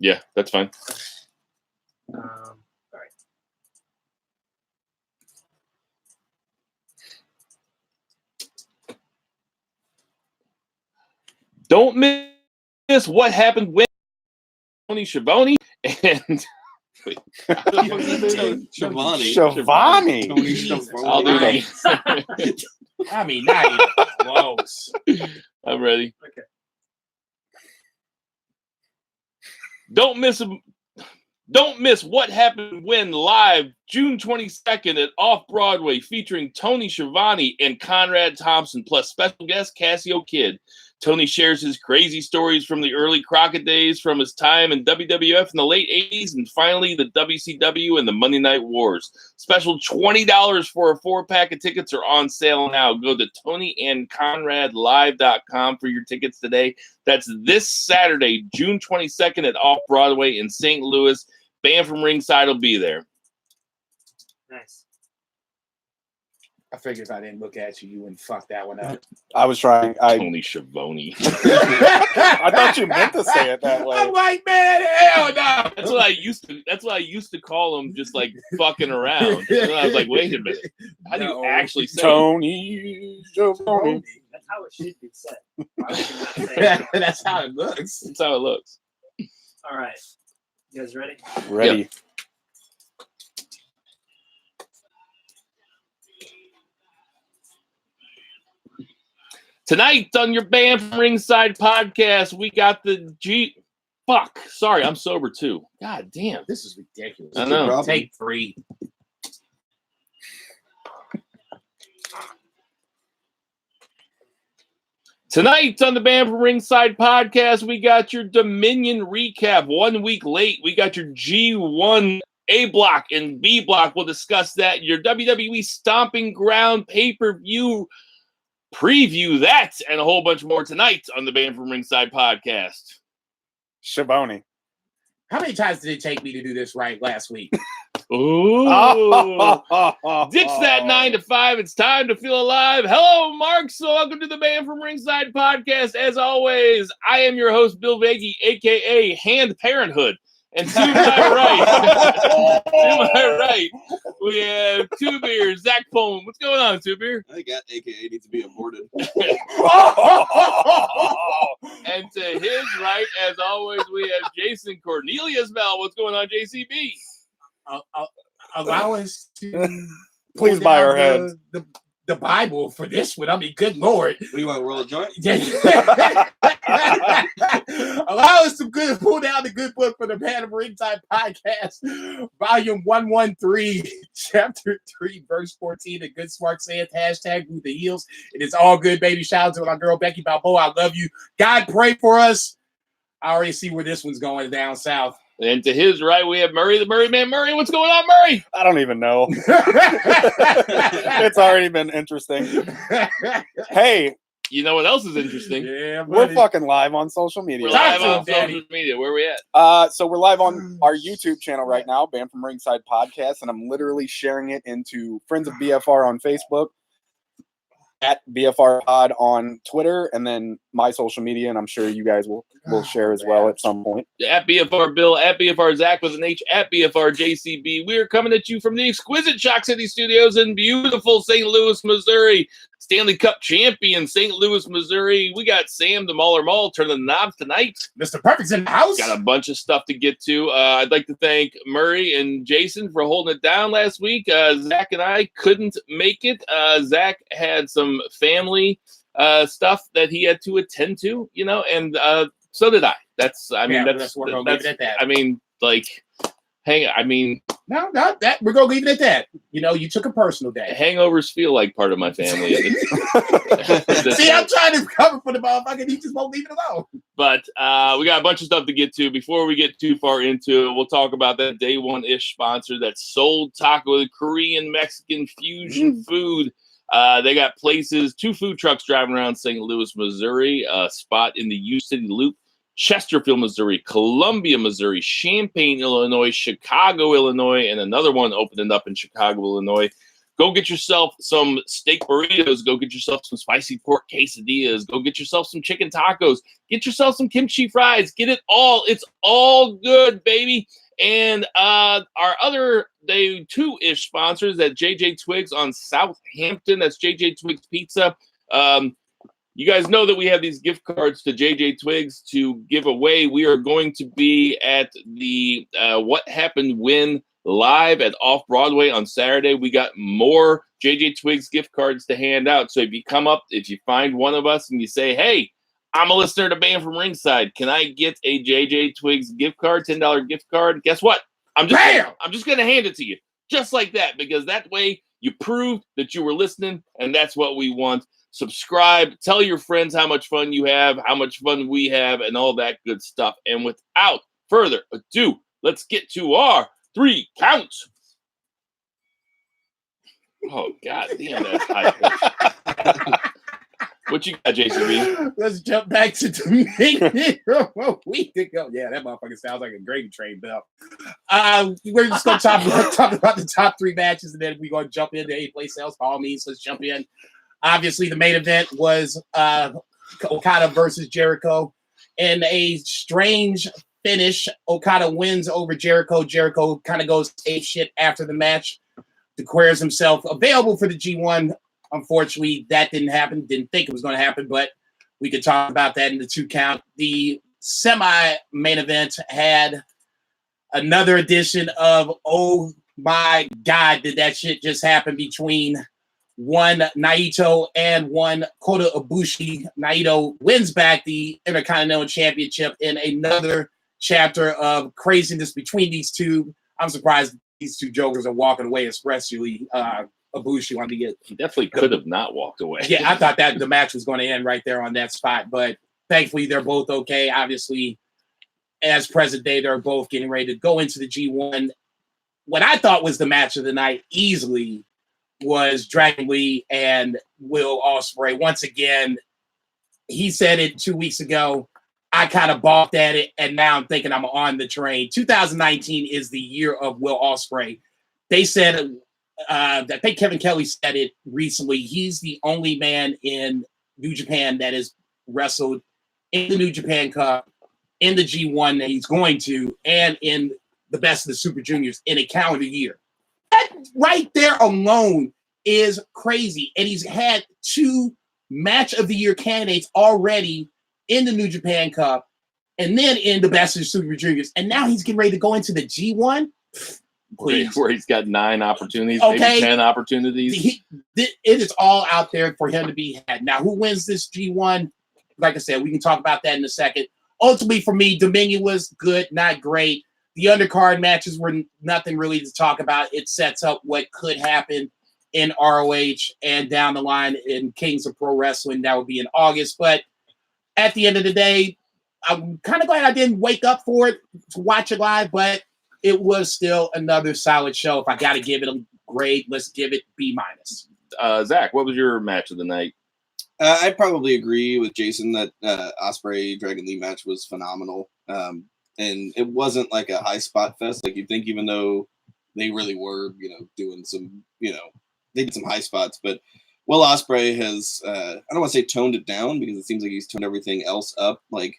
Yeah, that's fine. All right. Don't miss what happened when Tony Schiavone and Shivani. Tony Schiavone. I'll do that. I mean, not even close. I'm ready. Okay. Don't miss what happened when live June 22nd at Off Broadway, featuring Tony Schiavone and Conrad Thompson, plus special guest Cassio Kidd. Tony shares his crazy stories from the early Crockett days, from his time in WWF in the late 80s, and finally the WCW and the Monday Night Wars. Special $20 for a 4-pack of tickets are on sale now. Go to TonyandConradLive.com for your tickets today. That's this Saturday, June 22nd at Off Broadway in St. Louis. Band from Ringside will be there. Nice. I figured if I didn't look at you, you wouldn't fuck that one up. I was trying. Tony Schiavone. I thought you meant to say it that way. I'm like, man, hell no. That's what I used to call him, just like fucking around. And then I was like, wait a minute. How do you actually say Tony Schiavone? That's how it should be said. Why would you not say it? That's how it looks. That's how it looks. All right. You guys ready? Ready. Yep. Tonight on your Band from Ringside podcast, we got the Sorry, I'm sober too. God damn. This is ridiculous. I know. Take 3. Tonight on the Band from Ringside podcast, we got your Dominion recap. 1 week late, we got your G1 A block and B block. We'll discuss that. Your WWE Stomping Ground pay-per-view preview, that and a whole bunch more tonight on the Band from Ringside podcast. Schiavone. How many times did it take me to do this right last week? Ooh. Ditch that 9 to 5. It's time to feel alive. Hello, Mark. So welcome to the Band from Ringside podcast. As always, I am your host, Bill Vagey, a.k.a. Hand Parenthood. And to my right, we have Two Beer, Zach Pullman. What's going on, Two Beer? I think that AKA needs to be aborted. And to his right, as always, we have Jason Cornelius Bell. What's going on, JCB? Allow us to Please pull bow down our heads. The Bible for this one. I mean, good Lord. What do you want, roll a joint? Allow us to pull down the good book for the Band of Ringside podcast, volume 113, chapter 3, verse 14. The good smart saying, hashtag Who the Heels. It is all good, baby. Shout out to my girl, Becky Balboa. I love you. God, pray for us. I already see where this one's going down south. And to his right, we have Murray, the Murray Man. Murray, what's going on, Murray? I don't even know. It's already been interesting. Hey, You know what else is interesting? Yeah, we're buddy. fucking live on social media. We're Talk live to him, on Daddy. social media. Where we at? So we're live on our YouTube channel right now, Band from Ringside Podcast, and I'm literally sharing it into Friends of BFR on Facebook, at BFR Pod on Twitter, and then my social media, and I'm sure you guys will share as well at some point. At BFR Bill, at BFR Zach with an H, at BFR JCB. We are coming at you from the exquisite Shock City Studios in beautiful St. Louis, Missouri. Stanley Cup champion, St. Louis, Missouri. We got Sam the Mauler Mall turning the knobs tonight. Mr. Perfect's in the house. Got a bunch of stuff to get to. I'd like to thank Murray and Jason for holding it down last week. Zach and I couldn't make it. Zach had some family stuff that he had to attend to, you know, and so did I. That's we're gonna leave it at that. No, not that. We're gonna leave it at that. You know, you took a personal day. Hangovers feel like part of my family. See, I'm trying to cover for the motherfucker. He just won't leave it alone. But we got a bunch of stuff to get to. Before we get too far into it, we'll talk about that day one-ish sponsor, that Soul Taco, the Korean Mexican fusion food. They got places, 2 food trucks driving around St. Louis, Missouri, a spot in the U-City Loop, Chesterfield, Missouri, Columbia, Missouri, Champaign, Illinois, Chicago, Illinois, and another one opening up in Chicago, Illinois. Go get yourself some steak burritos. Go get yourself some spicy pork quesadillas. Go get yourself some chicken tacos. Get yourself some kimchi fries. Get it all. It's all good, baby. And our other day 2-ish sponsors at JJ Twigs on Southampton. That's JJ Twigs Pizza. You guys know that we have these gift cards to JJ Twigs to give away. We are going to be at the What Happened When live at Off Broadway on Saturday. We got more JJ Twigs gift cards to hand out. So if you come up, if you find one of us and you say, hey, I'm a listener to Band from Ringside, can I get a JJ Twigs gift card, $10 gift card? Guess what? I'm just going to hand it to you just like that, because that way you prove that you were listening, and that's what we want. Subscribe, tell your friends how much fun you have, how much fun we have, and all that good stuff. And without further ado, let's get to our 3 counts. Oh, God damn, that's high. What you got, JCB? Let's jump back to Dominion a week ago. Yeah, that motherfucker sounds like a gravy train bell. We're just going to talk about the top 3 matches, and then we're going to jump into 8 place sales. By all means, let's jump in. Obviously, the main event was Okada versus Jericho. In a strange finish, Okada wins over Jericho. Jericho kind of goes ape shit after the match, declares himself available for the G1. Unfortunately, that didn't happen. Didn't think it was going to happen, but we could talk about that in the 2 count. The semi-main event had another edition of, oh my God, did that shit just happen between one Naito and one Kota Ibushi. Naito wins back the Intercontinental Championship in another chapter of craziness between these two. I'm surprised these 2 jokers are walking away, especially Ibushi wanted to get. He definitely could have not walked away. Yeah, I thought that the match was going to end right there on that spot, but thankfully they're both okay. Obviously, as present day, they're both getting ready to go into the G1. What I thought was the match of the night easily was Dragon Lee and Will Ospreay. Once again, he said it 2 weeks ago. I kind of balked at it, and now I'm thinking I'm on the train. 2019 is the year of Will Ospreay. They said, I think Kevin Kelly said it recently, he's the only man in New Japan that has wrestled in the New Japan Cup, in the G1 that he's going to, and in the Best of the Super Juniors in a calendar year. That right there alone is crazy. And he's had 2 match of the year candidates already in the New Japan Cup and then in the Best of the Super Juniors. And now he's getting ready to go into the G1. Please. Where he's got 9 opportunities, Okay. maybe 10 opportunities. It is all out there for him to be had. Now, who wins this G1? Like I said, we can talk about that in a second. Ultimately, for me, Dominion was good, not great. The undercard matches were nothing really to talk about. It sets up what could happen in ROH and down the line in Kings of Pro Wrestling. That would be in August. But at the end of the day, I'm kind of glad I didn't wake up for it to watch it live, but it was still another solid show. If I got to give it a grade, let's give it B-. Zach, what was your match of the night? I'd probably agree with Jason that Ospreay Dragon Lee match was phenomenal. And it wasn't like a high spot fest like you'd think, even though they really were, doing some, they did some high spots. But Will Ospreay has, I don't want to say toned it down, because it seems like he's toned everything else up. Like,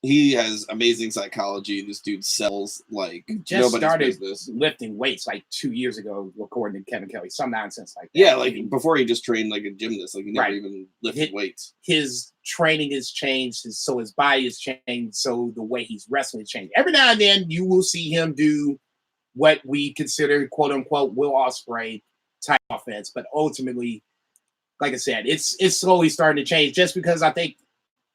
he has amazing psychology. This dude sells like Just nobody's started business. lifting weights like 2 years ago, according to Kevin Kelly. Some nonsense like that. Yeah, like before he just trained like a gymnast. Like he never even lifted weights. His training has changed, so his body has changed, so the way he's wrestling has changed. Every now and then, you will see him do what we consider "quote unquote" Will Ospreay type offense, but ultimately, like I said, it's slowly starting to change. Just because I think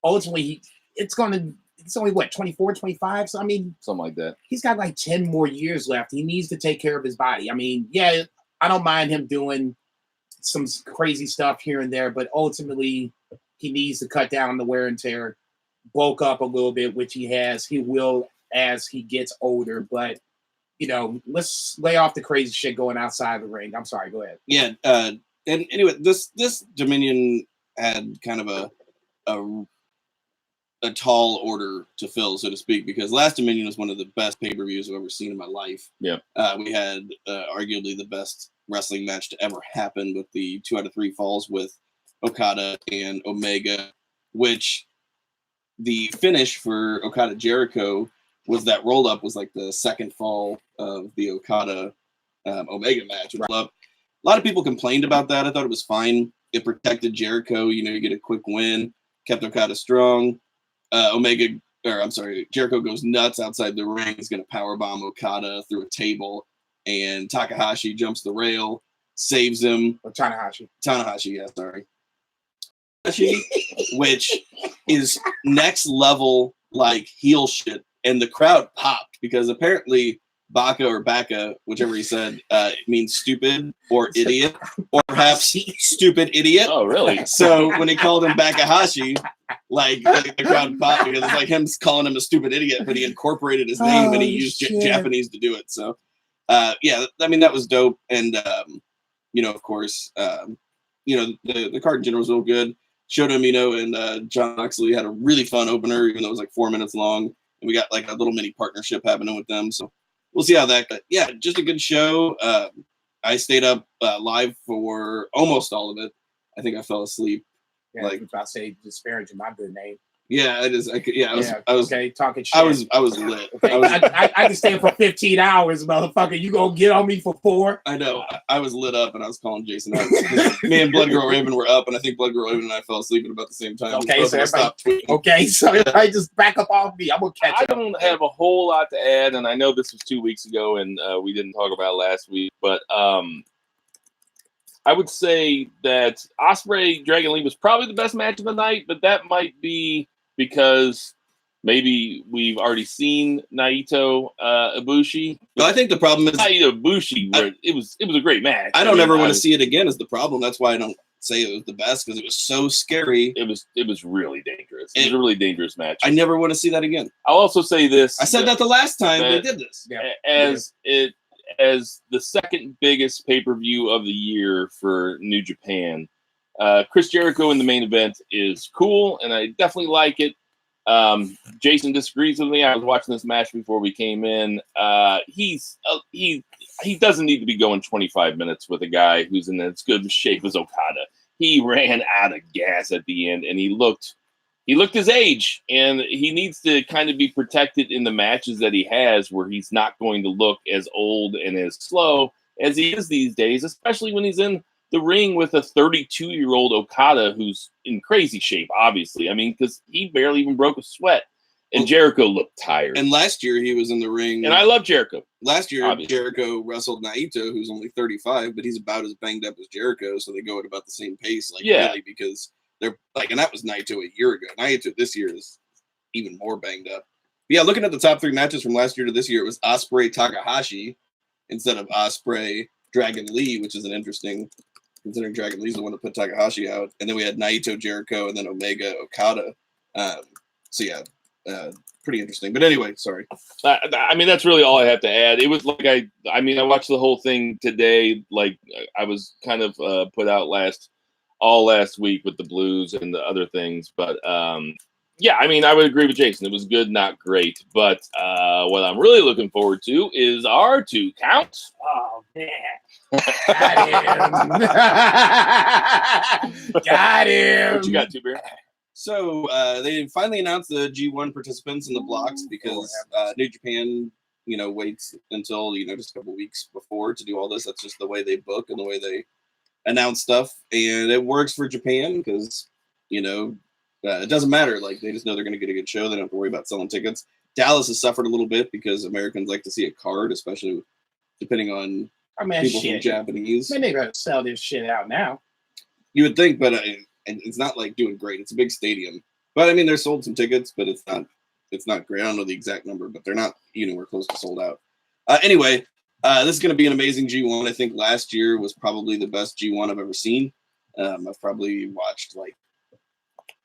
ultimately it's only what, 24, 25. So I mean, something like that. He's got like 10 more years left. He needs to take care of his body. I mean, yeah, I don't mind him doing some crazy stuff here and there, but ultimately he needs to cut down on the wear and tear, bulk up a little bit, which he has. He will as he gets older, but let's lay off the crazy shit going outside the ring. I'm sorry, go ahead. Yeah. And anyway, this Dominion had kind of a tall order to fill, so to speak, because last Dominion was one of the best pay-per-views I've ever seen in my life. Yeah. We had arguably the best wrestling match to ever happen with the 2 out of 3 falls with Okada and Omega, which the finish for Okada Jericho was that roll up was like the second fall of the Okada Omega match. A lot of people complained about that. I thought it was fine. It protected Jericho. You get a quick win, kept Okada strong. Jericho goes nuts outside the ring. He's going to powerbomb Okada through a table, and Takahashi jumps the rail, saves him. Or Tanahashi. Tanahashi, yeah, sorry. Which is next level like heel shit, and the crowd popped because apparently Baka, whichever he said, it means stupid or idiot, or perhaps stupid idiot. Oh, really? So when he called him Bakahashi, like the crowd popped because it's like him calling him a stupid idiot, but he incorporated his name and he used Japanese to do it. So, yeah, I mean that was dope, and of course, the card in general was real good. Shota Umino and John Moxley had a really fun opener, even though it was like 4 minutes long, and we got like a little mini partnership happening with them. So we'll see how that goes. Yeah, just a good show. I stayed up live for almost all of it. I think I fell asleep. Yeah, like I say, disparaging my good name. Yeah, it is. I was okay, talking shit. I was lit. Okay, I can stay for 15 hours, motherfucker. You gonna get on me for 4? I know. I was lit up, and I was calling Jason out. Me and Blood Girl Raven were up, and I think Blood Girl Raven and I fell asleep at about the same time. Okay, so I just back up off me. I'm gonna catch I up. don't have a whole lot to add, and I know this was 2 weeks ago, and we didn't talk about it last week, but I would say that Ospreay Dragon Lee was probably the best match of the night, but that might be because maybe we've already seen Naito Ibushi. No, I think the problem is Naito Ibushi. It was a great match. I don't ever want to see it again. Is the problem? That's why I don't say it was the best, because it was so scary. It was really dangerous. It was a really dangerous match. I never want to see that again. I'll also say this. I said that the last time they did this. As the second biggest pay-per-view of the year for New Japan, Chris Jericho in the main event is cool, and I definitely like it. Jason disagrees with me. I was watching this match before we came in. He doesn't need to be going 25 minutes with a guy who's in as good shape as Okada. He ran out of gas at the end, and he looked his age, and he needs to kind of be protected in the matches that he has, where he's not going to look as old and as slow as he is these days, especially when he's in the ring with a 32-year-old Okada who's in crazy shape, obviously. I mean, because he barely even broke a sweat, and Jericho looked tired. And last year he was in the ring. And I love Jericho. Last year, obviously, Jericho wrestled Naito, who's only 35, but he's about as banged up as Jericho, so they go at about the same pace, really, because they're like, and that was Naito a year ago. Naito this year is even more banged up. But yeah, looking at the top 3 matches from last year to this year, it was Ospreay Takahashi instead of Ospreay Dragon Lee, which is an interesting, considering Dragon Lee's the one that put Takahashi out. And then we had Naito Jericho and then Omega Okada. Pretty interesting. But anyway, sorry. I mean, that's really all I have to add. It was like I watched the whole thing today. Like I was kind of put out last week with the Blues and the other things. But yeah, I mean, I would agree with Jason. It was good, not great. But what I'm really looking forward to is our 2 count. Oh, man. Got him. Got him. What you got, 2 Beer? So they finally announced the G1 participants in the blocks because New Japan, waits until, just a couple weeks before to do all this. That's just the way they book and the way they announce stuff. And it works for Japan because, it doesn't matter. Like, they just know they're going to get a good show. They don't have to worry about selling tickets. Dallas has suffered a little bit because Americans like to see a card, especially depending on people from Japanese. Man, they better sell this shit out now. You would think, but it's not like doing great. It's a big stadium, but I mean, they're sold some tickets, but it's not great. I don't know the exact number, but they're not anywhere close to sold out. Anyway, this is going to be an amazing G1. I think last year was probably the best G1 I've ever seen. I've probably watched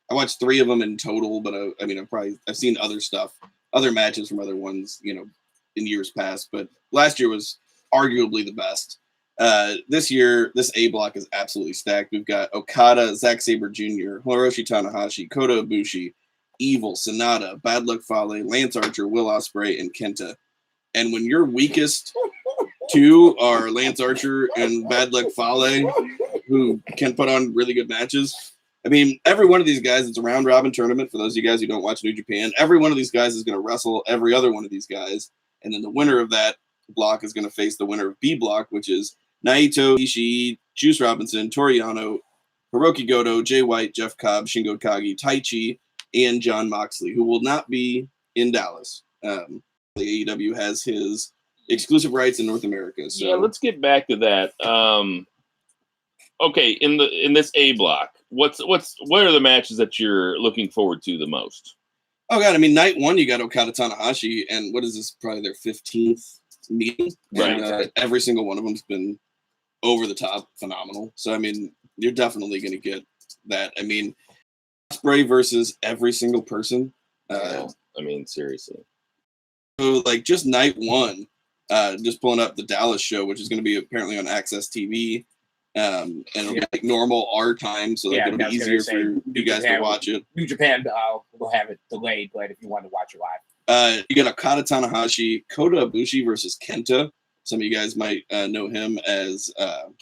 I watched 3 of them in total, but I've seen other stuff, other matches from other ones, in years past, but last year was arguably the best. This year, this A block is absolutely stacked. We've got Okada, Zack Sabre Jr., Hiroshi Tanahashi, Kota Ibushi, Evil, Sonata, Bad Luck Fale, Lance Archer, Will Ospreay, and Kenta. And when your weakest 2 are Lance Archer and Bad Luck Fale, who can put on really good matches. I mean, every one of these guys, it's a round robin tournament. For those of you guys who don't watch New Japan, every one of these guys is going to wrestle every other one of these guys. And then the winner of that block is going to face the winner of B block, which is Naito, Ishii, Juice Robinson, Toru Yano, Hiroki Goto, Jay White, Jeff Cobb, Shingo Takagi, Taichi, and Jon Moxley, who will not be in Dallas. The AEW has his exclusive rights in North America. So yeah, let's get back to that. Okay, in this A block, what are the matches that you're looking forward to the most? Oh god, I mean, night 1 you got Okada Tanahashi, and what is this? Probably their 15th meeting, Right. And every single one of them's been over the top, phenomenal. So I mean, you're definitely going to get that. I mean, Ospreay versus every single person. I mean, seriously. So like just night 1, just pulling up the Dallas show, which is going to be apparently on Access TV. And it'll be like normal our time, so it'll be easier for you guys to watch it. New Japan will have it delayed, but if you want to watch it live. You got Okada Tanahashi, Kota Ibushi versus Kenta. Some of you guys might know him as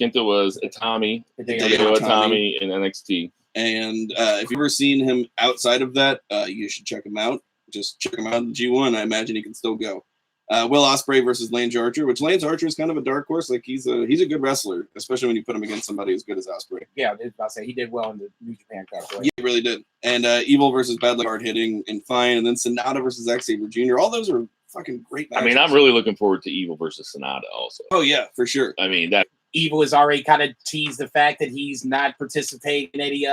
Kenta was Itami, Hideo Itami in NXT. And if you've ever seen him outside of that, you should check him out. Just check him out in the G1. I imagine he can still go. Will Ospreay versus Lance Archer, which Lance Archer is kind of a dark horse. Like he's a good wrestler, especially when you put him against somebody as good as Ospreay. Yeah, I was about to say he did well in the New Japan Cup. Right? Yeah, he really did. And Evil versus Bad Luck, hard hitting and fine, and then Sonata versus Xavier Jr. All those are fucking great matches. I mean, I'm really looking forward to Evil versus Sonata also. Oh yeah, for sure. I mean that Evil has already kind of teased the fact that he's not participating in any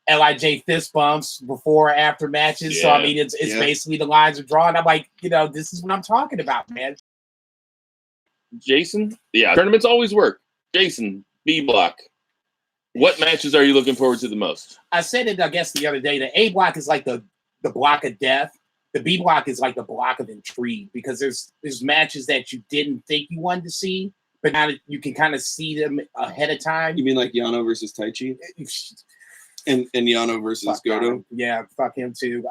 LIJ fist bumps before or after matches. Yeah, so I mean, it's basically the lines are drawn. I'm like, this is what I'm talking about, man. Jason, yeah, tournaments always work. Jason, B block. What matches are you looking forward to the most? I said it, I guess, the other day. The A block is like the block of death. The B block is like the block of intrigue because there's matches that you didn't think you wanted to see, but now that you can kind of see them ahead of time. You mean like Yano versus Taichi? And Yano versus Fuck Goto? Yano. Yeah, fuck him too.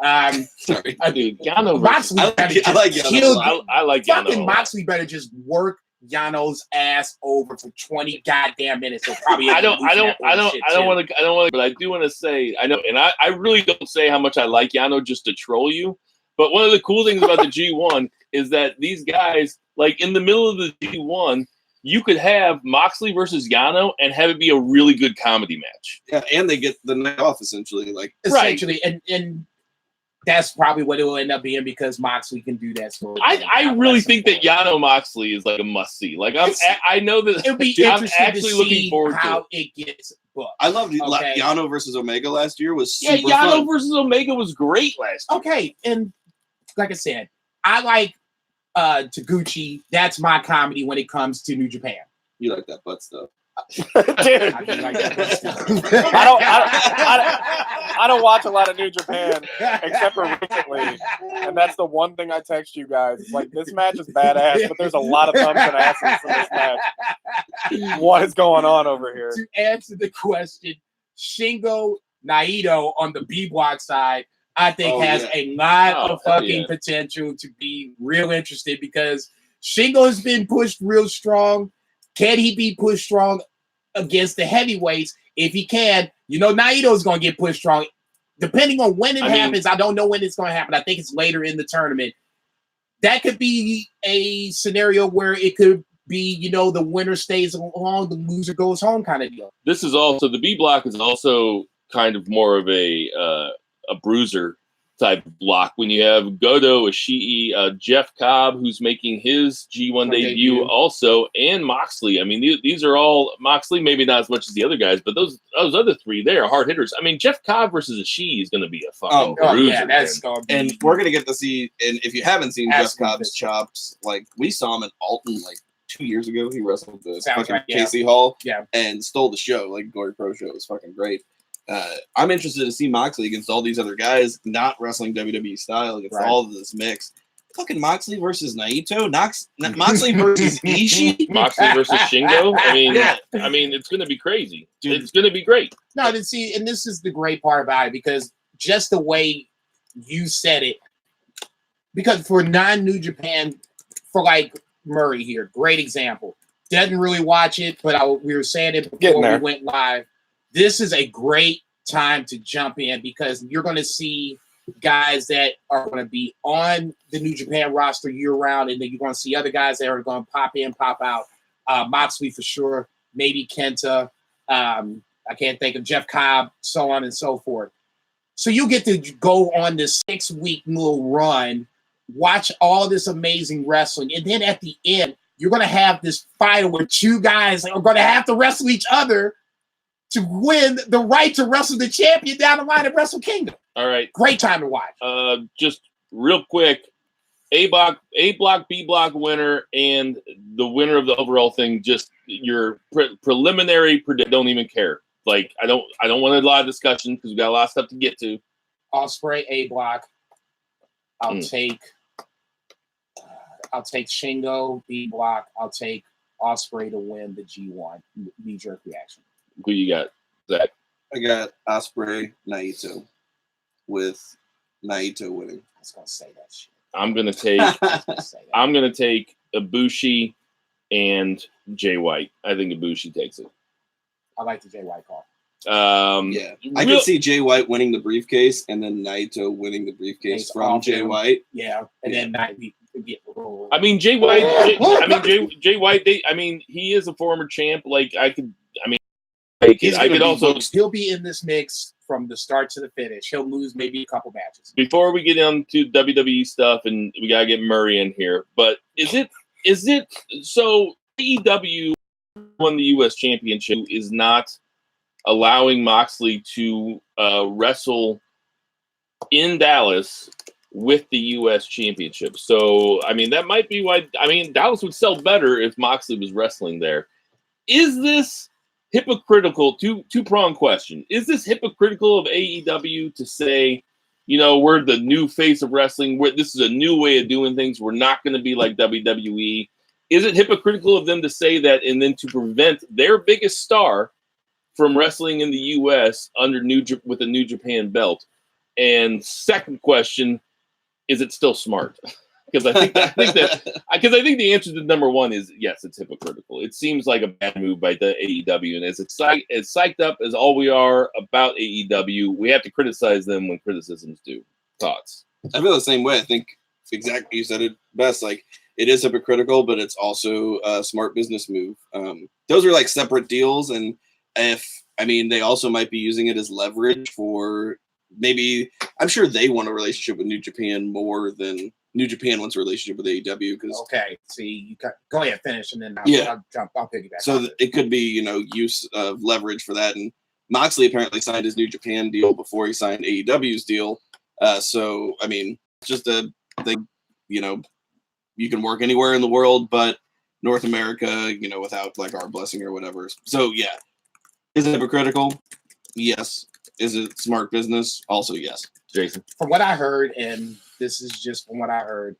Sorry. Dude, Yano versus Moxley I like Yano. I like fucking Yano. Moxley better just work Yano's ass over for 20 goddamn minutes. So probably I don't want to, but I do want to say, I know, and I really don't say how much I like Yano just to troll you. But one of the cool things about the G1 is that these guys, like in the middle of the G1, you could have Moxley versus Yano and have it be a really good comedy match. Yeah, and they get the night off essentially. Essentially, and that's probably what it will end up being because Moxley can do that. I really think that Yano Moxley is like a must see. Like I know that it'll be I'm interesting actually to looking see forward how to it gets booked. I loved Okay. Yano versus Omega last year was Yeah, super Yano fun. versus Omega was great last year. Okay, and like I said, I like Taguchi. That's my comedy when it comes to New Japan. You like that butt stuff. Dude, I do like that stuff. I don't watch a lot of New Japan except for recently, and that's the one thing I text you guys. It's like, this match is badass, but there's a lot of thumbs and asses in this match. What is going on over here? To answer the question, Shingo Naito on the B block side, I think has a lot of fucking potential to be real interested because Shingo has been pushed real strong. Can he be pushed strong against the heavyweights? If he can, Naito's going to get pushed strong. Depending on when it happens, I don't know when it's going to happen. I think it's later in the tournament. That could be a scenario where it could be, the winner stays along, the loser goes home kind of deal. This is also, the B block is also kind of more of a bruiser type of block when you have Goto, Ishii, Jeff Cobb, who's making his G1 debut also, and Moxley. I mean, these are all Moxley, maybe not as much as the other guys, but those other three, they are hard hitters. I mean, Jeff Cobb versus Ishii is going to be a fucking bruiser. Yeah, that's going to be. And we're going to get to see, and if you haven't seen Jeff Cobb's chops, like we saw him at Alton like 2 years ago. He wrestled the fucking Casey Hall and stole the show. Like Glory Pro show. It was fucking great. I'm interested to see Moxley against all these other guys not wrestling WWE style against all of this mix. Fucking Moxley versus Naito, Moxley versus Ishii, Moxley versus Shingo. I mean, it's going to be crazy. Dude. It's going to be great. No, to see, and this is the great part about it because just the way you said it, because for non-New Japan, for like Murray here, great example. doesn't really watch it, but we were saying it before Getting we there. went live. This is a great time to jump in because you're going to see guys that are going to be on the New Japan roster year round, and then you're going to see other guys that are going to pop in, pop out. Moxley for sure, maybe Kenta. I can't think of Jeff Cobb, so on and so forth. So you get to go on this 6-week little run, watch all this amazing wrestling, and then at the end, you're going to have this fight where two guys are going to have to wrestle each other to win the right to wrestle the champion down the line at Wrestle Kingdom. All right. Great time to watch. Just real quick, A block, B block winner, and the winner of the overall thing. Just your preliminary. Don't even care. Like I don't want a lot of discussion because we got a lot of stuff to get to. Ospreay A block. I'll take Shingo B block. I'll take Ospreay to win the G1. Knee jerk reaction. Who you got, Zach? I got Ospreay Naito with Naito winning. I was gonna say that shit. I'm gonna take Ibushi and Jay White. I think Ibushi takes it. I like the Jay White call. Yeah, I could see Jay White winning the briefcase and then Naito winning the briefcase from Jay White. Yeah, and then we get. I mean, Jay White. Jay White. He is a former champ. Like I could also. He'll be in this mix from the start to the finish. He'll lose maybe a couple matches. Before we get into WWE stuff, and we gotta get Murray in here, but is it so? AEW won the U.S. Championship is not allowing Moxley to wrestle in Dallas with the U.S. Championship. So, I mean, that might be why. I mean, Dallas would sell better if Moxley was wrestling there. Is this hypocritical? Two-pronged question. Is this hypocritical of AEW to say, we're the new face of wrestling. This is a new way of doing things. We're not going to be like WWE. Is it hypocritical of them to say that and then to prevent their biggest star from wrestling in the U.S. with a New Japan belt? And second question, is it still smart? Because I think the answer to number one is yes, it's hypocritical. It seems like a bad move by the AEW, and as psyched up as all we are about AEW, we have to criticize them when criticisms due. Thoughts? I feel the same way. I think exactly you said it best. Like it is hypocritical, but it's also a smart business move. Those are like separate deals, and they also might be using it as leverage for maybe. I'm sure they want a relationship with New Japan more than New Japan wants a relationship with AEW. Okay, see, go ahead, finish, and then I'll piggyback. So it could be use of leverage for that. And Moxley apparently signed his New Japan deal before he signed AEW's deal. So I mean, just a thing. You can work anywhere in the world, but North America, without like our blessing or whatever. So yeah, is it hypocritical? Yes. Is it smart business? Also yes. Jason, from what I heard, and this is just from what I heard,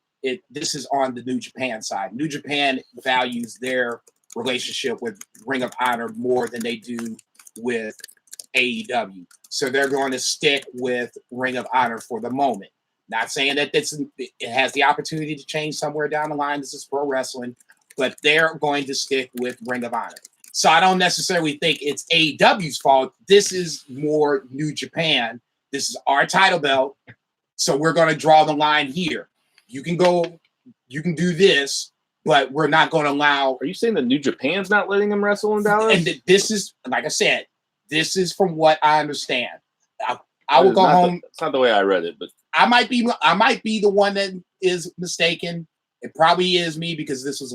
this is on the New Japan side. New Japan values their relationship with Ring of Honor more than they do with AEW. So they're going to stick with Ring of Honor for the moment. Not saying that it has the opportunity to change somewhere down the line. This is pro wrestling, but they're going to stick with Ring of Honor. So I don't necessarily think it's AEW's fault. This is more New Japan. This is our title belt. So we're going to draw the line here. You can do this, but we're not going to allow. Are you saying that New Japan's not letting him wrestle in Dallas? And this is, like I said, this is from what I understand. I will go home. It's not the way I read it, but I might be the one that is mistaken. It probably is me because this was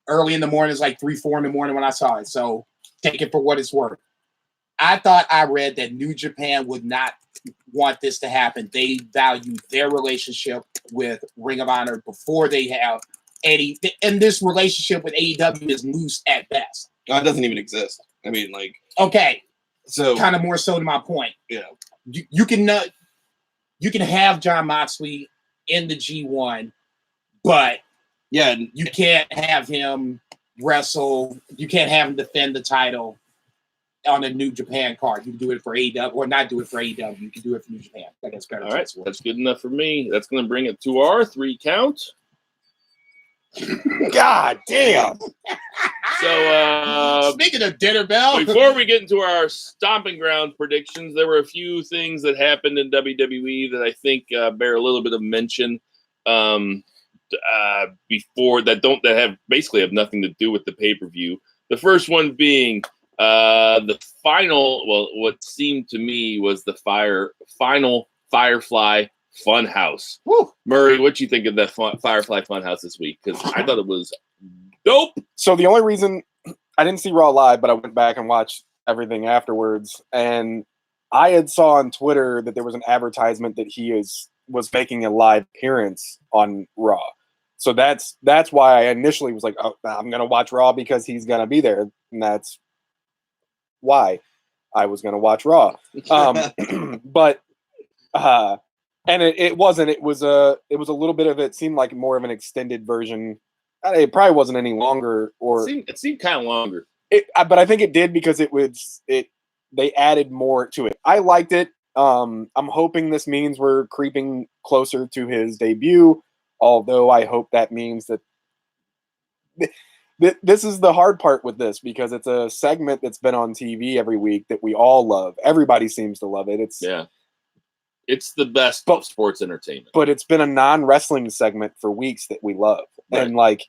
early in the morning. It's like 3-4 in the morning when I saw it. So take it for what it's worth. I thought I read that New Japan would not want this to happen. They value their relationship with Ring of Honor before they have any. And this relationship with AEW is loose at best. It doesn't even exist. I mean, like. Okay. So kind of more so to my point. Yeah. You can have Jon Moxley in the G1, but yeah, you can't have him wrestle. You can't have him defend the title on a New Japan card. You can do it for AEW or not do it for AEW. You can do it for New Japan. I guess better. All right, that's good enough for me. That's going to bring it to our 3 count. God damn. So, Speaking of dinner bell, before we get into our stomping ground predictions, there were a few things that happened in WWE that I think bear a little bit of mention before that basically have nothing to do with the pay-per-view. The first one being the final, what seemed to me was the final Firefly Funhouse. Woo. Murray, what you think of that Firefly Funhouse this week? Because I thought it was dope. So the only reason I didn't see Raw live, but I went back and watched everything afterwards, and I had saw on Twitter that there was an advertisement that he was making a live appearance on Raw. So that's why I initially was like, oh, I'm gonna watch Raw because he's gonna be there, and that's why I was gonna watch Raw. But and it wasn't. It was a little bit of it seemed like more of an extended version. It probably wasn't any longer, or it seemed kind of longer. But I think it did because they added more to it. I liked it. I'm hoping this means we're creeping closer to his debut, although I hope that means that this is the hard part with this, because it's a segment that's been on TV every week that we all love. Everybody seems to love it. It's the best of sports entertainment. But it's been a non-wrestling segment for weeks that we love. Right. And like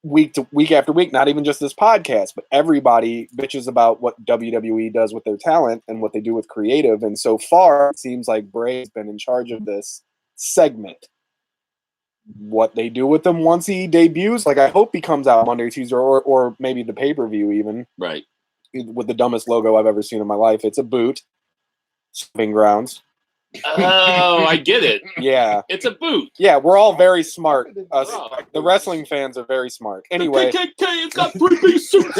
week after week, not even just this podcast, but everybody bitches about what WWE does with their talent and what they do with creative. And so far, it seems like Bray's been in charge of this segment. What they do with him once he debuts, like I hope he comes out Monday, Tuesday, or maybe the pay-per-view even. Right. With the dumbest logo I've ever seen in my life. It's a boot. Stomping grounds. Oh, I get it. Yeah. It's a boot. Yeah, we're all very smart. The wrestling fans are very smart. Anyway. The KKK, it's got 3-piece suits.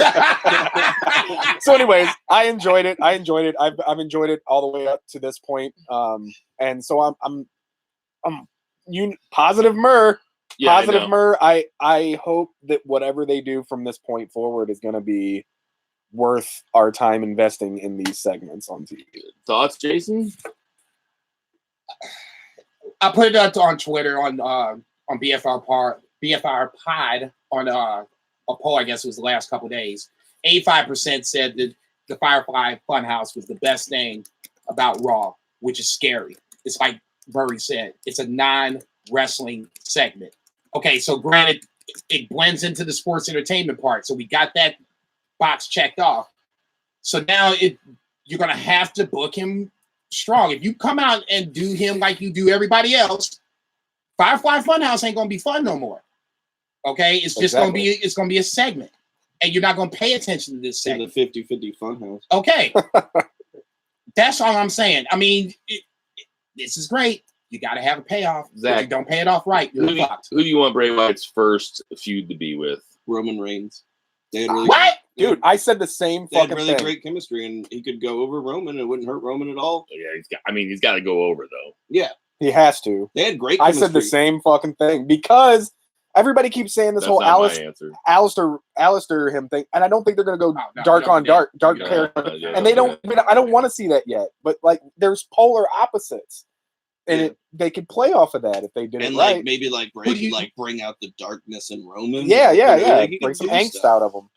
So anyways, I enjoyed it. I've enjoyed it all the way up to this point. And so I'm positive Murr. Yeah, Positive Murr. I hope that whatever they do from this point forward is going to be worth our time investing in these segments on TV. Thoughts, Jason? I put it up on Twitter on BFR Pod on a poll. I guess it was the last couple of days. 85% said that the Firefly Funhouse was the best thing about Raw, which is scary. It's like Murray said, it's a non-wrestling segment. Okay, so granted, it blends into the sports entertainment part. So we got that box checked off. So now you're going to have to book him strong. If you come out and do him like you do everybody else, Firefly Funhouse ain't going to be fun no more. Okay? It's just going to be a segment. And you're not going to pay attention to this segment. The 50-50 Funhouse. Okay. That's all I'm saying. I mean, this is great. You got to have a payoff. Zach, if you don't pay it off right, you're fucked. Who do you want Bray Wyatt's first feud to be with? Roman Reigns. They had really What? Dude, I said the same They had fucking really thing. great chemistry, and he could go over Roman. It wouldn't hurt Roman at all. Yeah, he's got to go over though. Yeah, He has to. they had great I chemistry. said the same fucking thing because everybody keeps saying this That's whole not my answer. Alistair him thing, and I don't think they're gonna go No, dark no, on no, dark no, character. no, yeah, And they no, don't. I don't want to see that yet. But like, there's polar opposites, and they could play off of that if they did And it like right. maybe like Bray could like bring out the darkness in Roman. Yeah. Like, he Bring could some do angst stuff. out of them.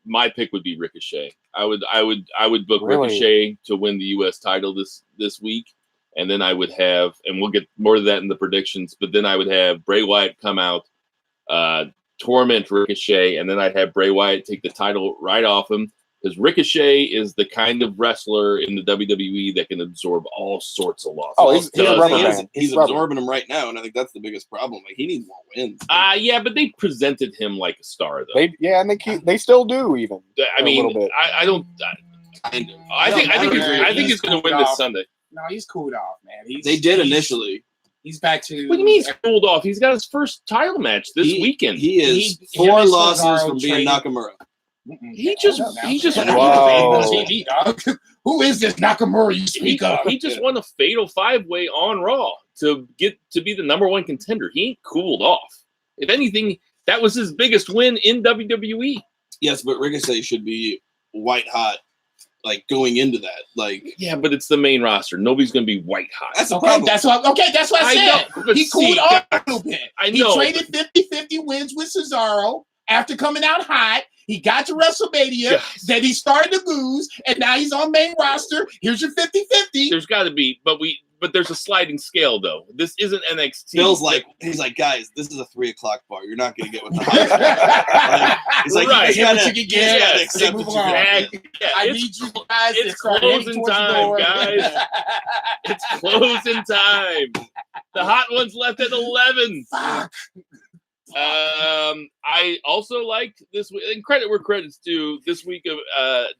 My pick would be Ricochet. I would book Really? Ricochet to win the U.S. title this week, and then I would have, and we'll get more of that in the predictions. But then I would have Bray Wyatt come out, torment Ricochet, and then I'd have Bray Wyatt take the title right off him, because Ricochet is the kind of wrestler in the WWE that can absorb all sorts of losses. Oh, he's a rubber man. He's rubber. absorbing them right now, and I think that's the biggest problem. Like he needs more wins. Yeah, but they presented him like a star, though. And they still do even. I mean, a little bit. I don't. I think he's going to win this Sunday. No, he's cooled off, man. They did initially. He's back to. What do you mean he's cooled off? He's got his first title match this weekend. He is Him 4 and losses Cesaro from being traded. Nakamura. He just Wow. TV, dog. Who is this Nakamura you speak of? He just won a fatal 5-way on Raw to get to be the #1 contender. He ain't cooled off. If anything, that was his biggest win in WWE. Yes, but Ricochet should be white hot, like going into that. Like Yeah, but it's the main roster. Nobody's going to be white hot. that's a Okay, problem. that's what I said. know, but He cooled see, off a little bit. I He know. traded 50-50 wins with Cesaro after coming out hot. He got to WrestleMania. Yes. Then he started to lose, and now he's on main roster. Here's your 50-50. There's got to be, but there's a sliding scale though. This isn't NXT. Phil's like, he's like, guys, this is a 3:00 bar. You're not gonna get with the high. He's like, Right. you just What gotta, you can you just get. gotta Yes. accept Move that you along. can. Yeah, I it's need you guys to it's start heading closing towards the time, door. guys. It's closing time. The hot ones left at 11. Fuck. I also liked this week, and credit where credit's due. This week of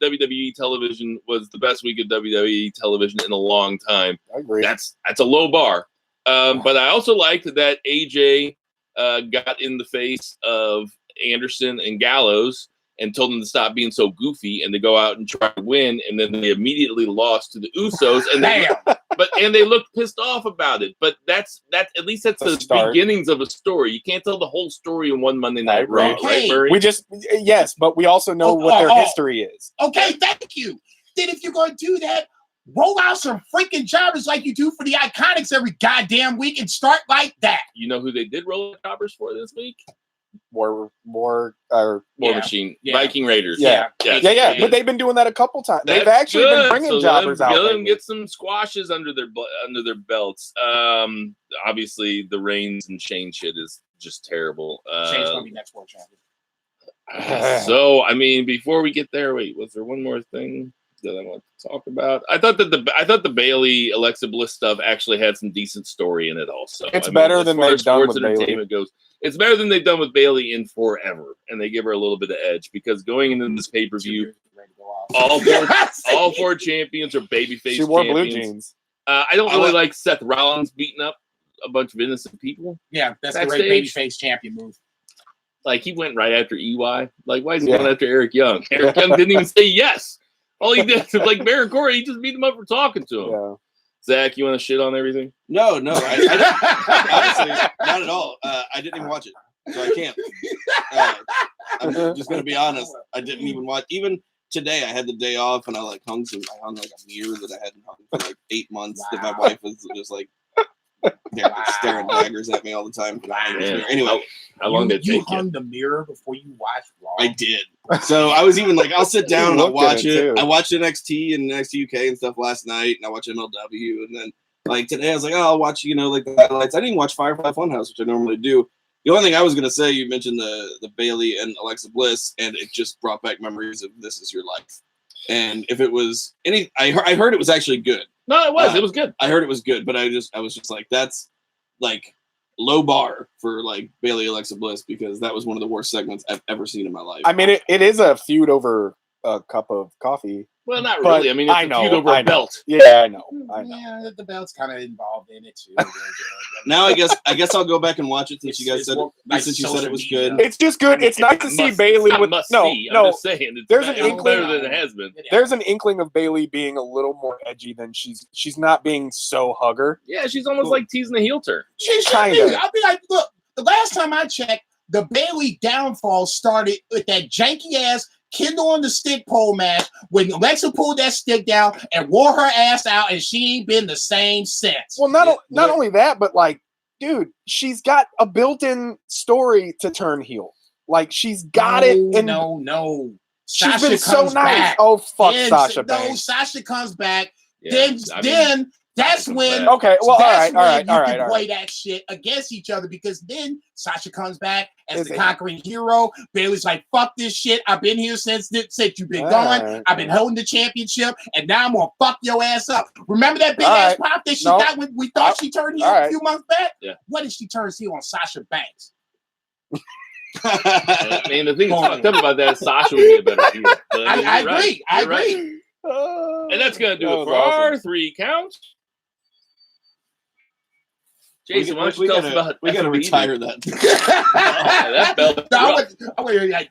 WWE television was the best week of WWE television in a long time. I agree. That's a low bar. But I also liked that AJ got in the face of Anderson and Gallows and told them to stop being so goofy and to go out and try to win. And then they immediately lost to the Usos, and they looked pissed off about it. But that's at least that's A the start. beginnings of a story. You can't tell the whole story in one Monday Night Raw, Okay. right, Murray? We just yes, but we also know what their history is. Okay, thank you. Then if you're going to do that, roll out some freaking jobbers like you do for the Iconics every goddamn week and start like that. You know who they did roll the jobbers for this week? War War Machine, Yeah. Viking Raiders. Yeah. Yes. Yeah. But they've been doing that a couple times. They've That's actually good. been bringing So jobbers out. Let them lately. get some squashes under their belts. Obviously, the Reigns and Shane shit is just terrible. Shane's gonna be next world champion. So, I mean, before we get there, wait, was there one more thing that I want to talk about? I thought the Bailey Alexa Bliss stuff actually had some decent story in it. Also, It's better as than far they've as done sports with Bayley. entertainment goes. It's better than they've done with Bailey in forever, and they give her a little bit of edge because going into this pay per view, all four champions are babyface. She wore champions. blue jeans. I don't really like Seth Rollins beating up a bunch of innocent people. Yeah, that's the Backstage. great babyface champion move. Like, he went right after EY. Like, why is he going after Eric Young? Eric Young didn't even say yes. All he did, like Baron Corbin, he just beat him up for talking to him. Yeah. Zach, you want to shit on everything? No, I honestly, not at all. I didn't even watch it, so I can't. I'm just gonna be honest. I didn't even watch. Even today, I had the day off, and I hung like a mirror that I hadn't hung for like 8 months. That my wife was just like staring daggers at me all the time. Anyway, how long did it you take hung you? the mirror before you watched Raw? I did. So I was even like, I'll sit down and I'll looked at watch it, it. too. I watched NXT and NXT UK and stuff last night, and I watched MLW, and then like today I was like, oh, I'll watch like the highlights. I didn't watch Firefly Funhouse, which I normally do. The only thing I was gonna say, you mentioned the Bailey and Alexa Bliss, and it just brought back memories of This Is Your Life. And if it was I heard it was actually good. No, it was. It was good. I heard it was good, but I was just like, that's like low bar for like Bailey Alexa Bliss, because that was one of the worst segments I've ever seen in my life. I mean, it is a feud over a cup of coffee. Well, not But really. I mean, it's a feud over a belt. Yeah, I know. Yeah, the belt's kind of involved in it too. Now I guess I'll go back and watch it since you guys It's said more like since you said it was social media. good. It's just good. It's nice to see Bailey with must no. see. I'm just saying, it's There's better, an it's better inkling. than it has been. There's an inkling of Bailey being a little more edgy than she's not being so hugger. Yeah, she's almost like teasing a heel turn. She should Kinda. be. I'll be like, look, the last time I checked, the Bailey downfall started with that janky ass Kindle on the stick pole match when Alexa pulled that stick down and wore her ass out, and she ain't been the same since. Well, not only that, but like, dude, she's got a built-in story to turn heel. Like, she's got it. And No. she's Sasha been so comes nice. back. Oh, fuck Then- Sasha No, Banks. Sasha comes back. Yeah, Then that's comes when. back. Okay, well, all that's right. when you can play that shit against each other, because then Sasha comes back as Is the it- conquering hero. Bailey's like, fuck this shit. I've been here since you've been All gone. right. I've been holding the championship, and now I'm gonna fuck your ass up. Remember that big All ass right. pop that she No. got when we thought she turned heel All a right. few months back? Yeah. What if she turns heel on Sasha Banks? I mean, the thing that's fucked up about that is Sasha would be a better heel. But I you're agree. right. I You're right. agree. And that's going to do That it was for awesome. our 3 counts. Jason, why don't you tell us about we gotta FBE? retire that. Oh, that belt. I went like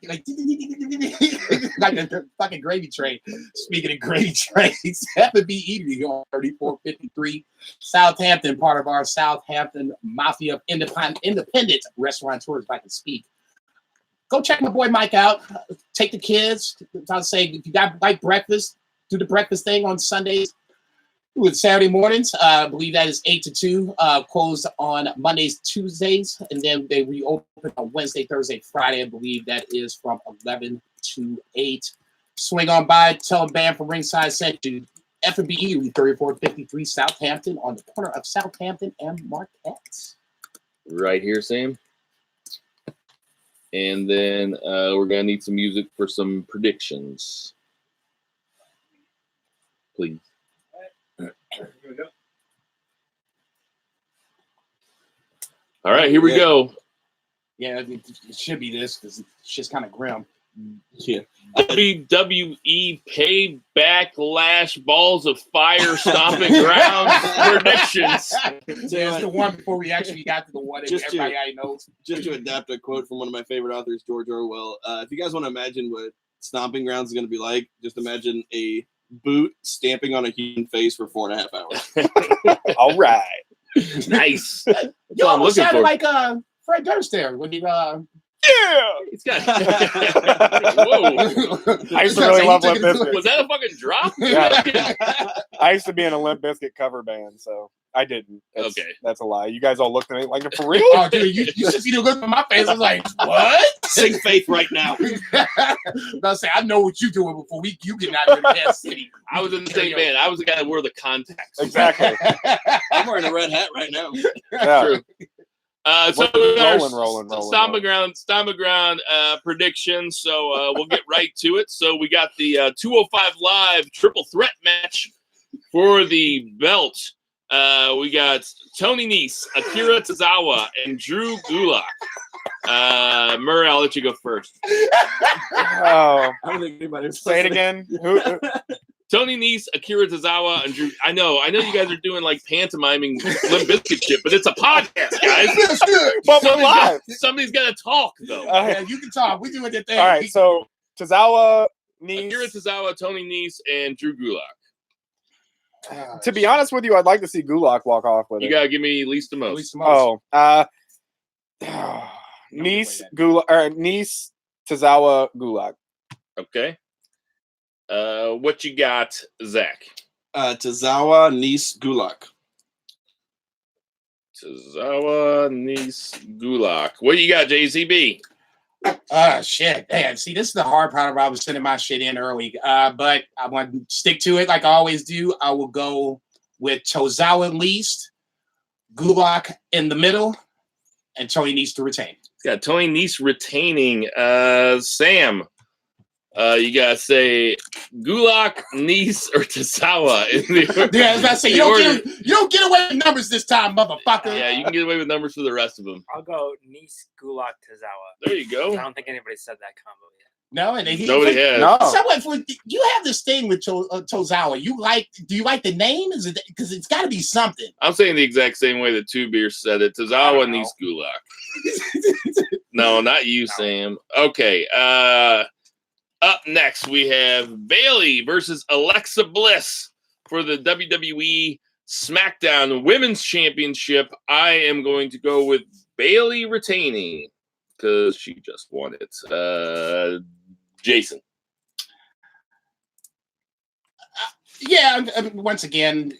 a fucking gravy train. Speaking of gravy trains, FBE on 3453 Southampton, part of our Southampton Mafia independent restaurateurs, if I can speak. Go check my boy Mike out. Take the kids. I'll say, if you got like breakfast, do the breakfast thing on Sundays. with Saturday mornings. I believe that is 8 to 2. Closed on Mondays, Tuesdays, and then they reopen on Wednesday, Thursday, Friday. I believe that is from 11 to 8. Swing on by, tell a band from Ringside sent to F&B 3453 Southampton on the corner of Southampton and Marquette. Right here, Sam. And then we're going to need some music for some predictions. Please. Here we go. All right, here we go. Yeah, it should be this because it's just kind of grim. Yeah. WWE Payback Lash Balls of Fire Stomping Grounds predictions. There's the one before we actually got to the one that Just everybody already knows. Just to adapt a quote from one of my favorite authors, George Orwell. If you guys want to imagine what Stomping Grounds is going to be like, just imagine a boot stamping on a human face for 4.5 hours. All right. Nice. You That's what I'm almost looking sounded for. like Fred Durst there when he Yeah. It's got. Whoa. I used to really love Limp Was Bizkit. that a fucking drop? Yeah. I used to be in a Limp Bizkit cover band, so I didn't. Okay. That's a lie. You guys all looked at me like, for real? Oh, dude, you should see the look on my face. I was like, what? Sing Faith right now. I say, I know what you're doing before you get out of Kansas City. I was in the same band. I was the guy that wore the contacts. Exactly. I'm wearing a red hat right now. Yeah. True. So we got our Rolling. Stomping Ground predictions. So we'll get right to it. So we got the 205 Live triple threat match for the belt. We got Tony Nese, Akira Tozawa, and Drew Gulak. Murray, I'll let you go first. Oh, I don't think anybody say it again. Who? Tony Nese, Akira Tozawa, and Drew. I know you guys are doing like pantomiming Limp Bizkit shit, but it's a podcast, guys. But we're live. Somebody's got to talk, though. Yeah, you can talk. We doing the thing. All right, so Tozawa Akira needs. Tozawa, Tony Nese, and Drew Gulak. To be honest with you, I'd like to see Gulak walk off with You it. got to give me least to At most. least the most. Nice Gulak or Nice Tozawa Gulak. Okay. What you got, Zach? Tozawa, Nice, Gulak. Tozawa, Nese, Gulak. What you got, JCB? Shit. Man, see, this is the hard part about I was sending my shit in early. But I want to stick to it like I always do. I will go with Tozawa least, Gulak in the middle, and Tony needs to retain. Got Tony Nese retaining. Sam, you gotta say Gulak, Nese, or Tozawa in the. Yeah, as I say, you don't get away with numbers this time, motherfucker. Yeah, you can get away with numbers for the rest of them. I'll go Nice Gulak Tozawa. There you go. I don't think anybody said that combo yet. No, and Nobody has. No. Someone, you have this thing with Tozawa. Do you like the name? Is it because it's got to be something? I'm saying the exact same way that Two Beers said it. Tozawa, Nese, Gulak. No, not you, Sam. Okay. Up next, we have Bayley versus Alexa Bliss for the WWE SmackDown Women's Championship. I am going to go with Bayley retaining because she just won it. Jason. Yeah, once again,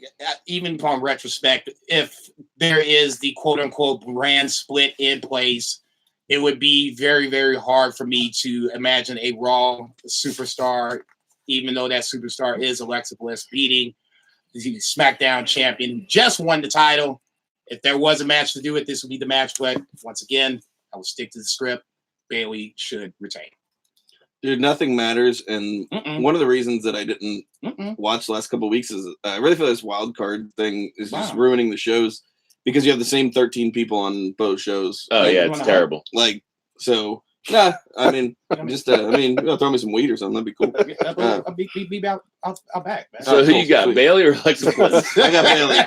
even upon retrospect, if there is the quote-unquote brand split in place, it would be very, very hard for me to imagine a Raw superstar, even though that superstar is Alexa Bliss, beating the SmackDown champion who just won the title. If there was a match to do it, this would be the match. But once again, I will stick to the script. Bayley should retain. Dude, nothing matters. And one of the reasons that I didn't watch the last couple of weeks is I really feel this wild card thing is just ruining the shows because you have the same 13 people on both shows. Oh, like, yeah, it's terrible. Like, so, nah, I mean, just, you know, throw me some weed or something. That'd be cool. I'll back, man. So who cool, you got, sweet. Bayley or Alexa Bliss? I got Bayley.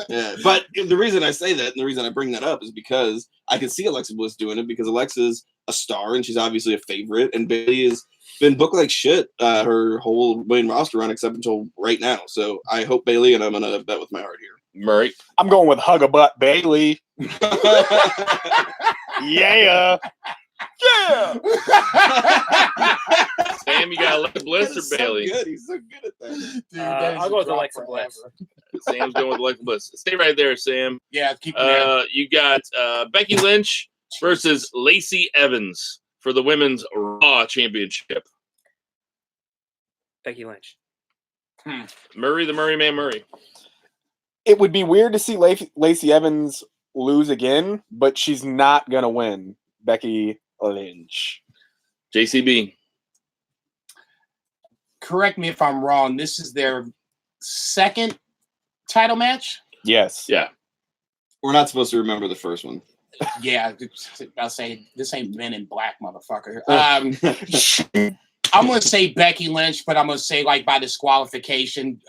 Yeah, but the reason I say that and the reason I bring that up is because I can see Alexa Bliss doing it because Alexa's a star and she's obviously a favorite, and Bayley has been booked like shit her whole main roster run except until right now. So I hope Bayley, and I'm gonna bet with my heart here. Murray. I'm going with Hug a Butt Bailey. Yeah. Yeah. Sam, you got Alexa Bliss or Bayley? Good. He's so good at that. Dude, that is I'll a go with drop Alexa forever. Bliss. Sam's going with Alexa Bliss. Stay right there, Sam. Yeah, keep it there. You got Becky Lynch versus Lacey Evans for the Women's Raw Championship. Becky Lynch. Murray, the Murray Man Murray. It would be weird to see Lacey Evans lose again, but she's not gonna win. Becky Lynch. JCB. Correct me if I'm wrong. This is their second title match. Yes. Yeah. We're not supposed to remember the first one. Yeah, I'll say this ain't Men in Black, motherfucker. I'm gonna say Becky Lynch, but I'm gonna say like by disqualification.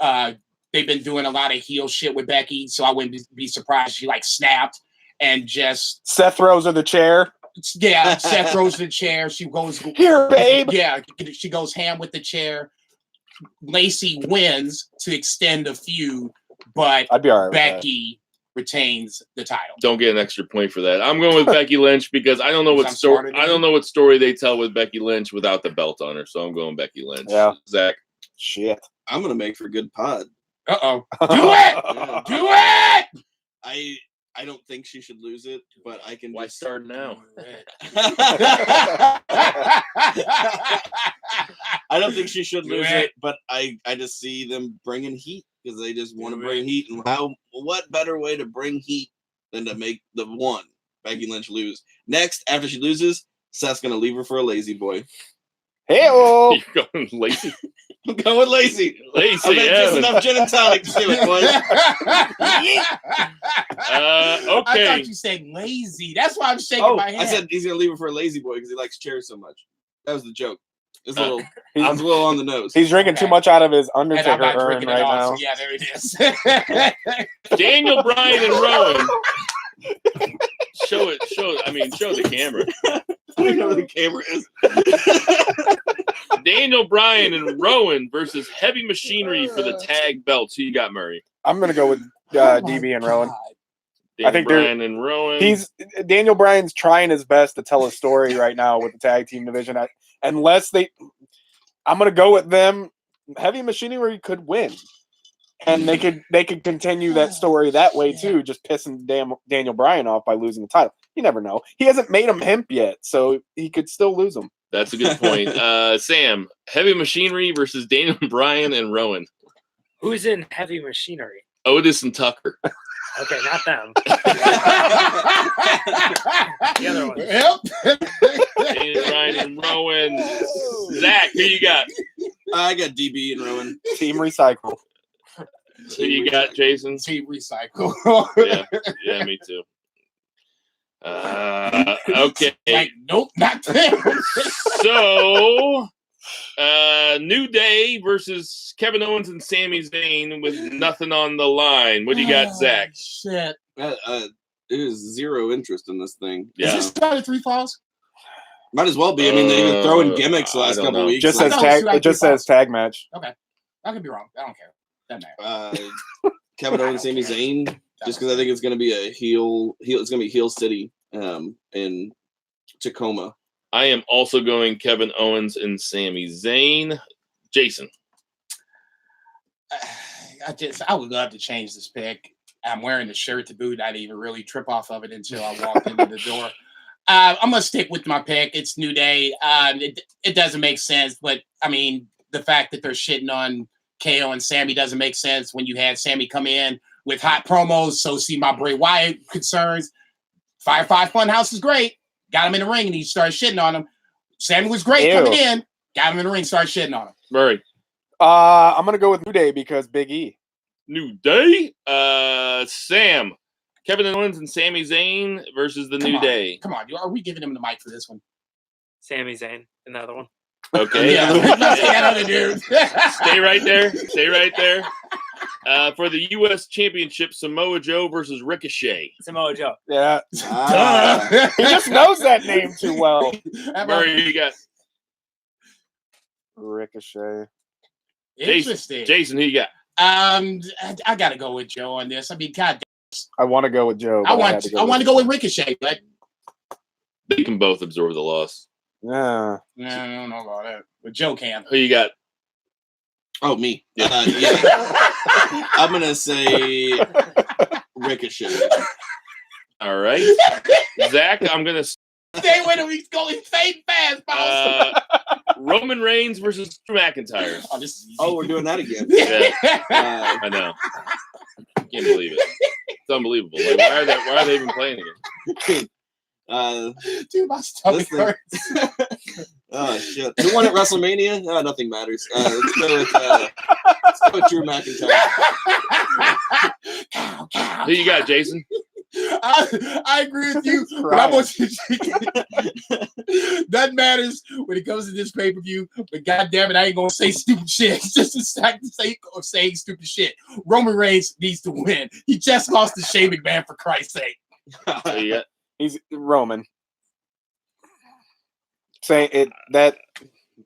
They've been doing a lot of heel shit with Becky, so I wouldn't be surprised if she like snapped and just Seth throws her the chair. Yeah, Seth throws the chair. She goes here, babe. Yeah, she goes ham with the chair. Lacey wins to extend the feud, but I'd be all right with Becky retains the title. Don't get an extra point for that. I'm going with Becky Lynch because I don't know what story they tell with Becky Lynch without the belt on her. So I'm going Becky Lynch. Yeah. Zach. Shit. I'm gonna make for a good pod. Uh-oh. Do it! Do it! I don't think she should lose it, but I can. Why start now? I don't think she should lose it, but I just see them bringing heat because they just want to bring heat. And what better way to bring heat than to make the one Becky Lynch lose? Next, after she loses, Seth's gonna leave her for a lazy boy. Hey-o. You're going lazy. I'm going lazy. Lazy. I've had just enough gin and tonic to do it, boys. Okay. I thought you said lazy. That's why I'm shaking my head. I said he's gonna leave her for a lazy boy because he likes chairs so much. That was the joke. It's a little. I was a little on the nose. He's drinking too much out of his and I'm Undertaker not urn drinking right it all. now. So yeah, there it is. Daniel Bryan and Rowan. Show the camera. I don't know where the camera is. Daniel Bryan and Rowan versus Heavy Machinery for the tag belts. Who you got, Murray? I'm gonna go with DB and Rowan. Daniel I think Bryan and Rowan. Daniel Bryan's trying his best to tell a story right now with the tag team division. I'm gonna go with them. Heavy Machinery could win, and they could continue that story that way too, just pissing Daniel Bryan off by losing the title. You never know. He hasn't made him hemp yet, so he could still lose him. That's a good point. Sam, Heavy Machinery versus Daniel Bryan and Rowan. Who's in Heavy Machinery? Otis and Tucker. Okay, not them. The other one. Yep. Daniel Bryan and Rowan. Zach, who you got? I got DB and Rowan. Team Recycle. Who you got, Jason? Team Recycle. Yeah, me too. Okay. Like, nope, not them. So, New Day versus Kevin Owens and Sami Zayn with nothing on the line. What do you got, Zach? Shit. There's zero interest in this thing. Is this started 3 falls? Might as well be. I mean, they've been throwing gimmicks the I last don't couple know. weeks. Just I says know, tag. it's like It just 3 says tag match. Okay. I could be wrong. I don't care. Doesn't matter. Kevin Owens, Sami Zayn, just because I think it's going to be a heel. It's going to be heel city in Tacoma. I am also going Kevin Owens and Sami Zayn. Jason. I would love to change this pick. I'm wearing the shirt to boot. I didn't even really trip off of it until I walked into the door. I'm gonna stick with my pick. It's New Day. It doesn't make sense, but I mean the fact that they're shitting on KO and Sammy doesn't make sense when you had Sammy come in with hot promos. So see my Bray Wyatt concerns. Firefly Funhouse is great. Got him in the ring and he started shitting on him. Sammy was great coming in. Got him in the ring, started shitting on him. Murray. I'm gonna go with New Day because Big E. New Day. Sam. Kevin Owens and Sami Zayn versus the New Day. Come on, are we giving him the mic for this one? Sami Zayn, another one. Okay. Yeah, that other dude. Stay right there. Stay right there. For the U.S. Championship, Samoa Joe versus Ricochet. Samoa Joe. Yeah. Duh. He just knows that name too well. Murray, who you got? Ricochet. Interesting. Jason, who you got? I gotta go with Joe on this. I mean, God, I want to go with Joe. I want to go with Ricochet, but They can both absorb the loss. Yeah. I don't know about that. But Joe can. Who you got? Oh, me. Yeah. Yeah. I'm gonna say Ricochet. All right, Zach. I'm gonna Stay with him. He's going fade fast, boss. Roman Reigns versus Drew McIntyre. Oh, this is easy. Oh, we're doing that again. Yeah. I know. Can't believe it. It's unbelievable. Like, why are they even playing again? Dude, my stomach Listen. hurts. Oh shit! Who won at WrestleMania? Oh, nothing matters. Let's go with Drew McIntyre. Who you got, Jason? I agree with you, but I want you to doesn't matters when it comes to this pay-per-view, but goddamn it, I ain't gonna say stupid shit. It's just the sake of saying stupid shit. Roman Reigns needs to win. He just lost to Shane McMahon, for Christ's sake. Who you got? He's Roman. Say it that.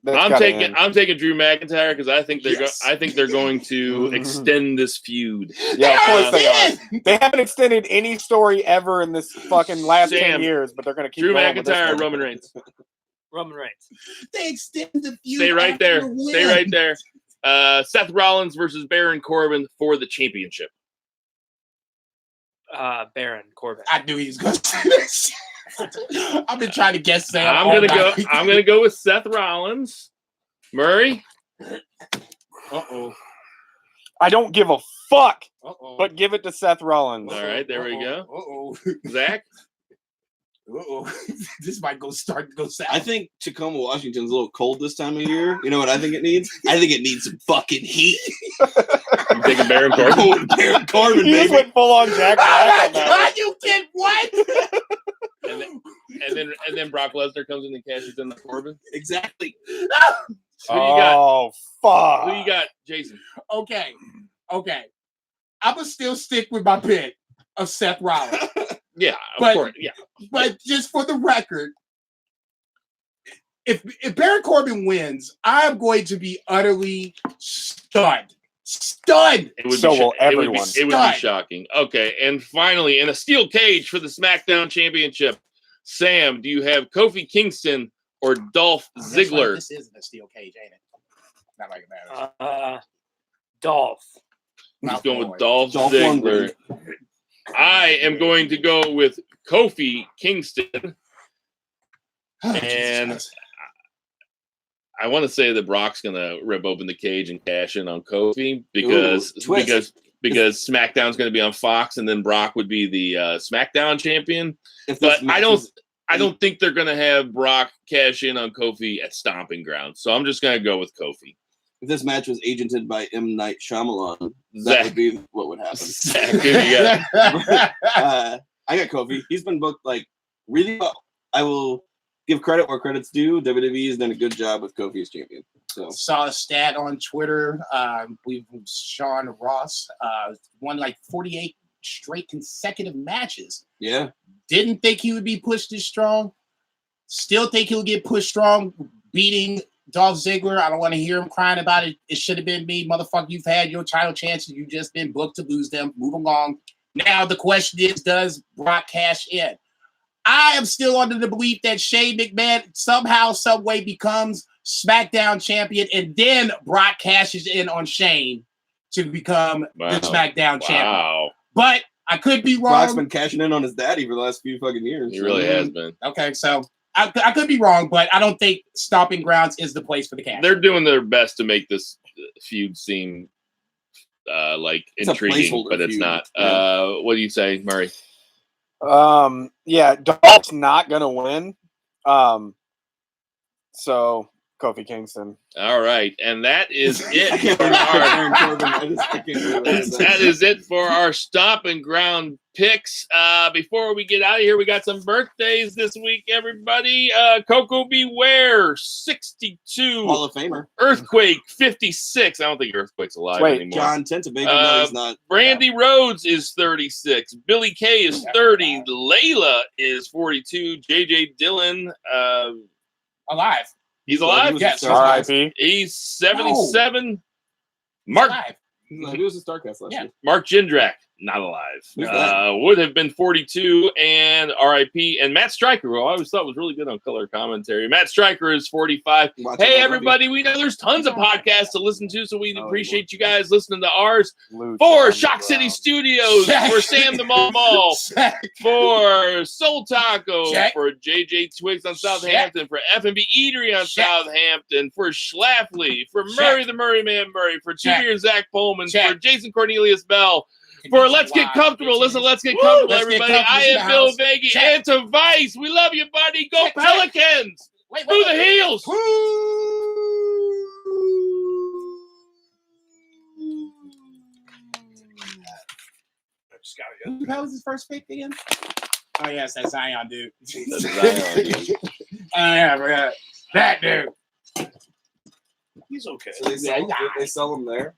I'm taking Drew McIntyre because I think they're Yes. I think they're going to extend this feud. Yeah, of course they are. Yes. They haven't extended any story ever in this fucking last Sam, 10 years, but they're going to keep Drew going with this McIntyre, one. Roman Reigns. Roman Reigns. They extended the feud. Stay right after there. the win. Stay right there. Seth Rollins versus Baron Corbin for the championship. Baron Corbin. I knew he was going to say this. I've been trying to guess Sam. I'm all gonna go. night. I'm gonna go with Seth Rollins. Murray. Uh-oh. I don't give a fuck, Uh-oh. but give it to Seth Rollins. All right, there we go. Uh-oh. Zach. Uh-oh. This might start to go south. I think Tacoma, Washington's a little cold this time of year. You know what I think it needs? I think it needs some fucking heat. I'm taking Baron I'm Corbin. going Baron Corbin, He just baby. went full on Jack Oh Black my on that. God, you did what? And then Brock Lesnar comes in and cashes in the Corbin. Exactly. Who you got? Oh, fuck. Who you got, Jason? Okay. I'm going to still stick with my pick of Seth Rollins. Yeah, But- of course. Yeah. But just for the record, if Baron Corbin wins, I'm going to be utterly stunned. Stunned. It would So be will it would be- everyone. It would be Stunned. shocking. Okay, and finally, in a steel cage for the SmackDown Championship, Sam, do you have Kofi Kingston or Dolph Ziggler? This isn't a steel cage, ain't it? Not like it matters. Dolph. He's going with Dolph Dolph Ziggler. I am going to go with Kofi Kingston. Oh, And Jesus. I want to say that Brock's going to rip open the cage and cash in on Kofi because Ooh, twist. because SmackDown's going to be on Fox and then Brock would be the SmackDown champion. If this But match I don't think they're going to have Brock cash in on Kofi at Stomping Ground. So I'm just going to go with Kofi. if this match was agented by M. Night Shyamalan, that Zach. would be what would happen. Zach, who you got? I got Kofi. He's been booked like really well. I will give credit where credit's due. WWE has done a good job with Kofi as champion. So Saw a stat on Twitter. I believe it was Sean Ross won like 48 straight consecutive matches. yeah, Didn't think he would be pushed this strong. Still think he'll get pushed strong, beating Dolph Ziggler. I don't want to hear him crying about it. It should have been me. Motherfucker, you've had your title chances. You've just been booked to lose them. Move along. Now the question is, does Brock cash in? I am still under the belief that Shane McMahon somehow, some way becomes SmackDown champion, and then Brock cashes in on Shane to become Wow. the SmackDown champion. Wow. But I could be Brock's wrong. been cashing in on his daddy for the last few fucking years. He really has been. Okay, so I could be wrong, but I don't think Stomping Grounds is the place for the cash. They're doing their best to make this feud seem like It's a intriguing, placeholder but it's feud. not. Yeah. What do you say, Murray? Yeah, Dolph's not gonna win. So Kofi Kingston. All right, and that is I it can't for believe our Baron Corbin. I can't believe that is it for our Stomping Ground picks. Before we get out of here, we got some birthdays this week, everybody. Coco Beware, 62. Hall of Famer. Earthquake, 56. I don't think Earthquake's alive Wait, anymore. John Tentabaker. No, he's not. Brandy Rhodes is 36. Billy Kay is 30. Layla is 42. JJ Dillon, Alive. he's alive? was Yes. a star- R.I.P. He's 77. Mark Alive. He was a StarCast last Yeah. year. Mark Jindrak, not alive. Who's that? Would have been 42 and RIP. And Matt Stryker, who I always thought was really good on color commentary. Matt Stryker is 45. Watch Hey, it already. everybody, we know there's tons of podcasts to listen to, so we Oh, appreciate you guys listening to ours. Luke For on the Shock City ground. Studios, Check. for Sam the Mall, Check. for Soul Taco, Check. for JJ Twigs on Southampton, for F&B Eatery on Check. Southampton, for Schlafly, for Check. Murray the Murray Man Murray, for Check. Jimmy and Zach Pullman, Check. for Jason Cornelius Bell, for Let's Get Comfortable. Listen, Let's Get Comfortable, Let's Get everybody. Comfortable I in am the Bill house. Vagey, Check. and to Vice. We love you, buddy. Go Check, check. Pelicans. Wait, Through the heels. That was his first pick again? Oh, yes, that's Zion, dude. That's Zion, dude. I forgot. That dude. He's okay. So they sell them there.